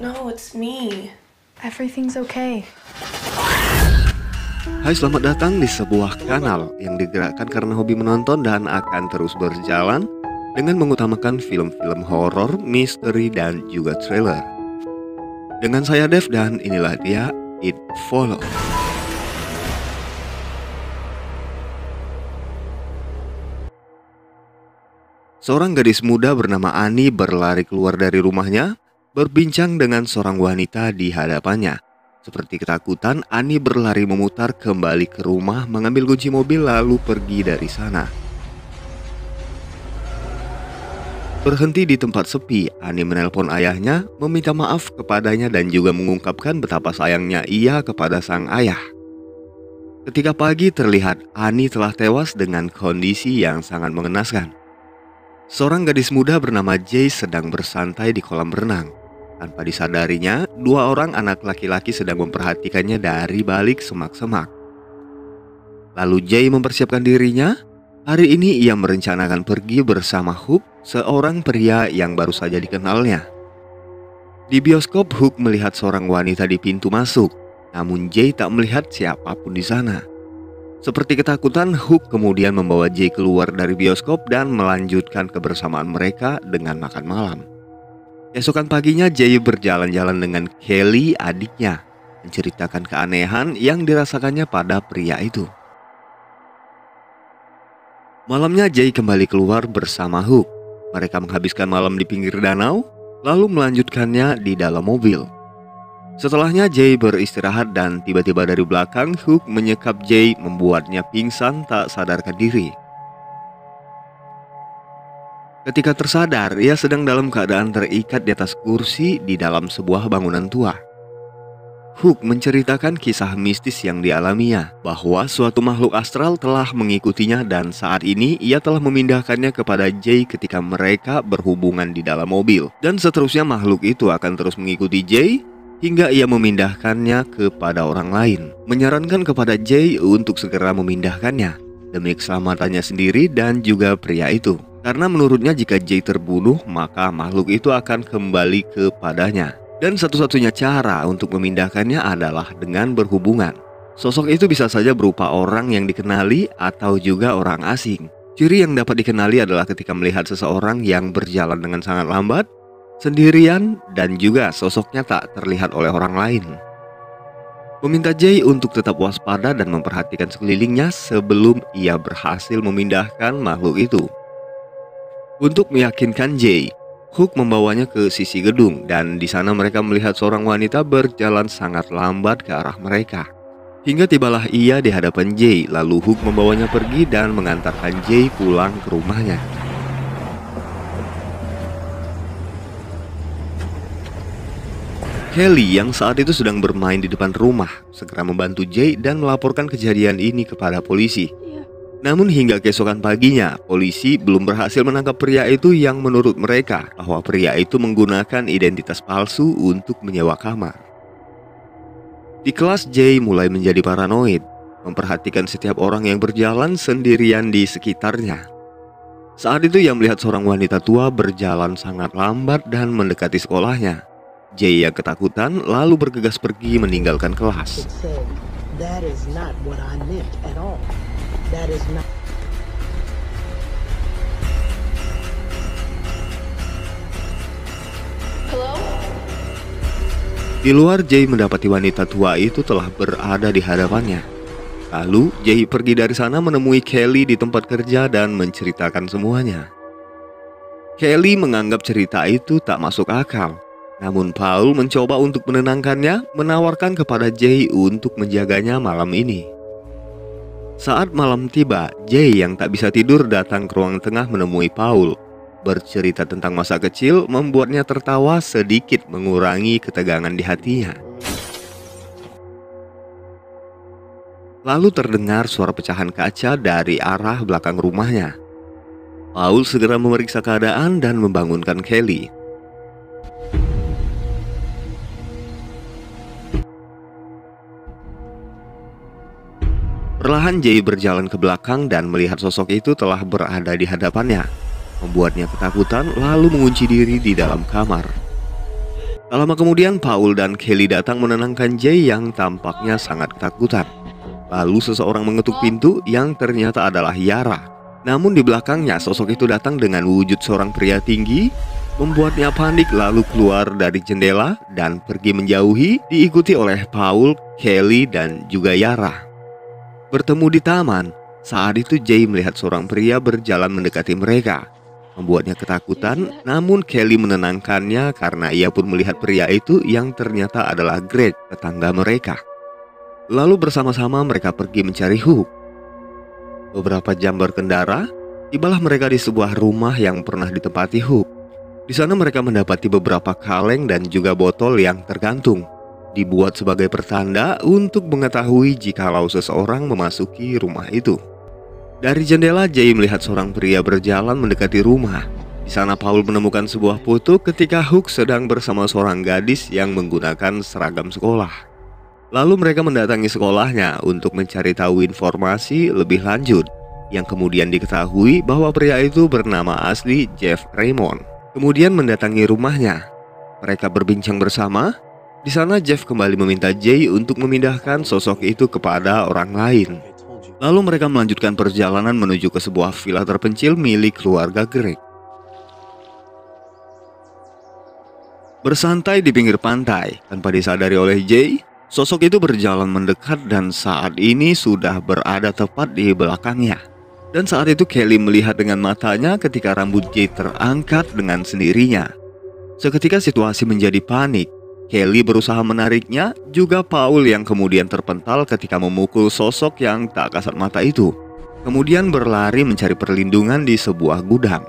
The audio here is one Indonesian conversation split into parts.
No, it's me. Everything's okay. Hai, selamat datang di sebuah kanal yang digerakkan karena hobi menonton dan akan terus berjalan dengan mengutamakan film-film horor, misteri, dan juga thriller. Dengan saya Dev dan inilah dia, It Follow. Seorang gadis muda bernama Annie berlari keluar dari rumahnya, berbincang dengan seorang wanita di hadapannya. Seperti ketakutan, Annie berlari memutar kembali ke rumah, mengambil kunci mobil lalu pergi dari sana. Berhenti di tempat sepi, Annie menelpon ayahnya, meminta maaf kepadanya dan juga mengungkapkan betapa sayangnya ia kepada sang ayah. Ketika pagi terlihat Annie telah tewas dengan kondisi yang sangat mengenaskan. Seorang gadis muda bernama Jay sedang bersantai di kolam renang. Tanpa disadarinya, dua orang anak laki-laki sedang memperhatikannya dari balik semak-semak. Lalu Jay mempersiapkan dirinya. Hari ini ia merencanakan pergi bersama Hook, seorang pria yang baru saja dikenalnya. Di bioskop, Hook melihat seorang wanita di pintu masuk, namun Jay tak melihat siapapun di sana. Seperti ketakutan, Hook kemudian membawa Jay keluar dari bioskop dan melanjutkan kebersamaan mereka dengan makan malam. Esokan paginya, Jay berjalan-jalan dengan Kelly, adiknya, menceritakan keanehan yang dirasakannya pada pria itu. Malamnya, Jay kembali keluar bersama Hook. Mereka menghabiskan malam di pinggir danau, lalu melanjutkannya di dalam mobil. Setelahnya Jay beristirahat dan tiba-tiba dari belakang Hook menyekap Jay, membuatnya pingsan tak sadarkan diri. Ketika tersadar, ia sedang dalam keadaan terikat di atas kursi di dalam sebuah bangunan tua. Hook menceritakan kisah mistis yang dialaminya, bahwa suatu makhluk astral telah mengikutinya dan saat ini ia telah memindahkannya kepada Jay ketika mereka berhubungan di dalam mobil. Dan seterusnya makhluk itu akan terus mengikuti Jay hingga ia memindahkannya kepada orang lain, menyarankan kepada Jay untuk segera memindahkannya demi keselamatannya sendiri dan juga pria itu. Karena menurutnya jika Jay terbunuh, maka makhluk itu akan kembali kepadanya. Dan satu-satunya cara untuk memindahkannya adalah dengan berhubungan. Sosok itu bisa saja berupa orang yang dikenali atau juga orang asing. Ciri yang dapat dikenali adalah ketika melihat seseorang yang berjalan dengan sangat lambat, sendirian, dan juga sosoknya tak terlihat oleh orang lain. Meminta Jay untuk tetap waspada dan memperhatikan sekelilingnya sebelum ia berhasil memindahkan makhluk itu. Untuk meyakinkan Jay, Hook membawanya ke sisi gedung dan di sana mereka melihat seorang wanita berjalan sangat lambat ke arah mereka. Hingga tibalah ia di hadapan Jay, lalu Hook membawanya pergi dan mengantarkan Jay pulang ke rumahnya. Kelly yang saat itu sedang bermain di depan rumah segera membantu Jay dan melaporkan kejadian ini kepada polisi. Namun hingga keesokan paginya, polisi belum berhasil menangkap pria itu yang menurut mereka bahwa pria itu menggunakan identitas palsu untuk menyewa kamar. Di kelas, Jay mulai menjadi paranoid, memperhatikan setiap orang yang berjalan sendirian di sekitarnya. Saat itu ia melihat seorang wanita tua berjalan sangat lambat dan mendekati sekolahnya. Jay yang ketakutan lalu bergegas pergi meninggalkan kelas. Hello? Di luar, Jay mendapati wanita tua itu telah berada di hadapannya. Lalu Jay pergi dari sana menemui Kelly di tempat kerja dan menceritakan semuanya. Kelly menganggap cerita itu tak masuk akal. Namun Paul mencoba untuk menenangkannya, menawarkan kepada Jay untuk menjaganya malam ini. Saat malam tiba, Jay yang tak bisa tidur datang ke ruang tengah menemui Paul. Bercerita tentang masa kecil membuatnya tertawa, sedikit mengurangi ketegangan di hatinya. Lalu terdengar suara pecahan kaca dari arah belakang rumahnya. Paul segera memeriksa keadaan dan membangunkan Kelly. Perlahan Jay berjalan ke belakang dan melihat sosok itu telah berada di hadapannya, membuatnya ketakutan lalu mengunci diri di dalam kamar. Tak lama kemudian Paul dan Kelly datang menenangkan Jay yang tampaknya sangat ketakutan. Lalu seseorang mengetuk pintu yang ternyata adalah Yara. Namun di belakangnya sosok itu datang dengan wujud seorang pria tinggi, membuatnya panik lalu keluar dari jendela dan pergi menjauhi, diikuti oleh Paul, Kelly, dan juga Yara. Bertemu di taman, saat itu Jay melihat seorang pria berjalan mendekati mereka, membuatnya ketakutan. Namun Kelly menenangkannya karena ia pun melihat pria itu yang ternyata adalah Greg, tetangga mereka. Lalu bersama-sama mereka pergi mencari Hook. Beberapa jam berkendara, tibalah mereka di sebuah rumah yang pernah ditempati Hook. Di sana mereka mendapati beberapa kaleng dan juga botol yang tergantung, dibuat sebagai pertanda untuk mengetahui jikalau seseorang memasuki rumah itu. Dari jendela, Jay melihat seorang pria berjalan mendekati rumah. Di sana Paul menemukan sebuah foto ketika Hook sedang bersama seorang gadis yang menggunakan seragam sekolah. Lalu mereka mendatangi sekolahnya untuk mencari tahu informasi lebih lanjut, yang kemudian diketahui bahwa pria itu bernama asli Jeff Raymond. Kemudian mendatangi rumahnya. Mereka berbincang bersama. Di sana Jeff kembali meminta Jay untuk memindahkan sosok itu kepada orang lain. Lalu mereka melanjutkan perjalanan menuju ke sebuah villa terpencil milik keluarga Greg. Bersantai di pinggir pantai, tanpa disadari oleh Jay, sosok itu berjalan mendekat dan saat ini sudah berada tepat di belakangnya. Dan saat itu Kelly melihat dengan matanya ketika rambut Jay terangkat dengan sendirinya. Seketika situasi menjadi panik. Kelly berusaha menariknya, juga Paul yang kemudian terpental ketika memukul sosok yang tak kasat mata itu. Kemudian berlari mencari perlindungan di sebuah gudang,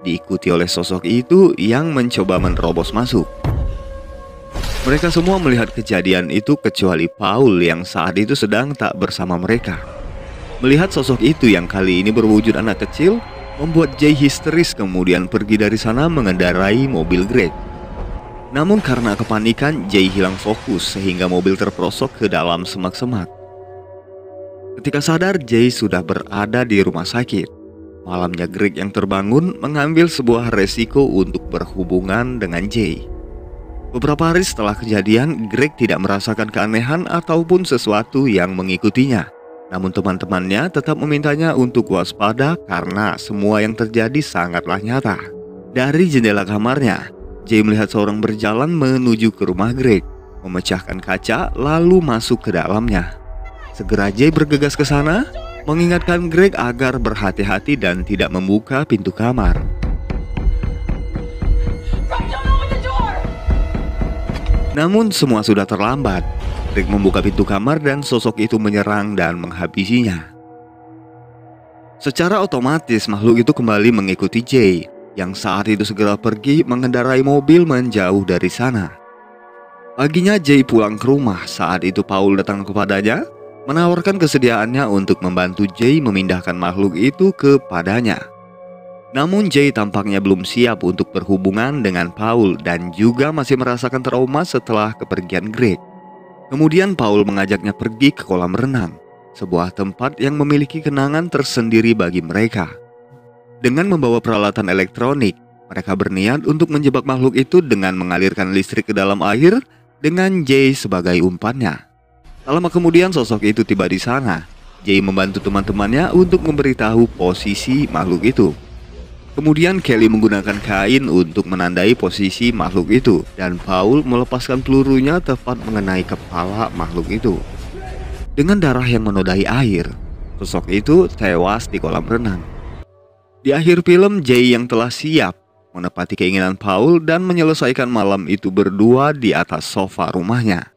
diikuti oleh sosok itu yang mencoba menerobos masuk. Mereka semua melihat kejadian itu kecuali Paul yang saat itu sedang tak bersama mereka. Melihat sosok itu yang kali ini berwujud anak kecil, membuat Jay histeris kemudian pergi dari sana mengendarai mobil Greg. Namun karena kepanikan, Jay hilang fokus sehingga mobil terperosok ke dalam semak-semak. Ketika sadar, Jay sudah berada di rumah sakit. Malamnya Greg yang terbangun mengambil sebuah resiko untuk berhubungan dengan Jay. Beberapa hari setelah kejadian, Greg tidak merasakan keanehan ataupun sesuatu yang mengikutinya. Namun teman-temannya tetap memintanya untuk waspada karena semua yang terjadi sangatlah nyata. Dari jendela kamarnya, Jay melihat seorang berjalan menuju ke rumah Greg, memecahkan kaca lalu masuk ke dalamnya. Segera Jay bergegas ke sana, mengingatkan Greg agar berhati-hati dan tidak membuka pintu kamar. Namun semua sudah terlambat. Greg membuka pintu kamar dan sosok itu menyerang dan menghabisinya. Secara otomatis makhluk itu kembali mengikuti Jay, yang saat itu segera pergi mengendarai mobil menjauh dari sana. Paginya Jay pulang ke rumah. Saat itu Paul datang kepadanya, menawarkan kesediaannya untuk membantu Jay memindahkan makhluk itu kepadanya. Namun Jay tampaknya belum siap untuk berhubungan dengan Paul dan juga masih merasakan trauma setelah kepergian Greg. Kemudian Paul mengajaknya pergi ke kolam renang, sebuah tempat yang memiliki kenangan tersendiri bagi mereka. Dengan membawa peralatan elektronik, mereka berniat untuk menjebak makhluk itu dengan mengalirkan listrik ke dalam air dengan Jay sebagai umpannya. Tak lama kemudian sosok itu tiba di sana. Jay membantu teman-temannya untuk memberitahu posisi makhluk itu. Kemudian Kelly menggunakan kain untuk menandai posisi makhluk itu, dan Paul melepaskan pelurunya tepat mengenai kepala makhluk itu. Dengan darah yang menodai air, sosok itu tewas di kolam renang. Di akhir film, Jay yang telah siap menepati keinginan Paul dan menyelesaikan malam itu berdua di atas sofa rumahnya.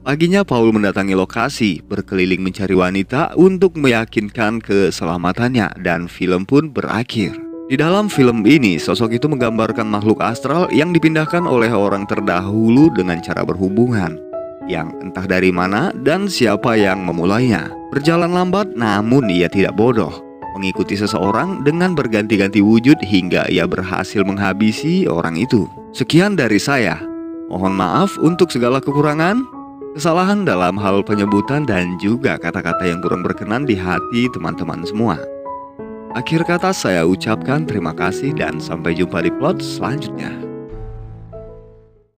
Paginya Paul mendatangi lokasi, berkeliling mencari wanita untuk meyakinkan keselamatannya, dan film pun berakhir. Di dalam film ini, sosok itu menggambarkan makhluk astral yang dipindahkan oleh orang terdahulu dengan cara berhubungan, yang entah dari mana dan siapa yang memulainya. Berjalan lambat, namun ia tidak bodoh, mengikuti seseorang dengan berganti-ganti wujud hingga ia berhasil menghabisi orang itu. Sekian dari saya. Mohon maaf untuk segala kekurangan, kesalahan dalam hal penyebutan dan juga kata-kata yang kurang berkenan di hati teman-teman semua. Akhir kata saya ucapkan terima kasih dan sampai jumpa di plot selanjutnya.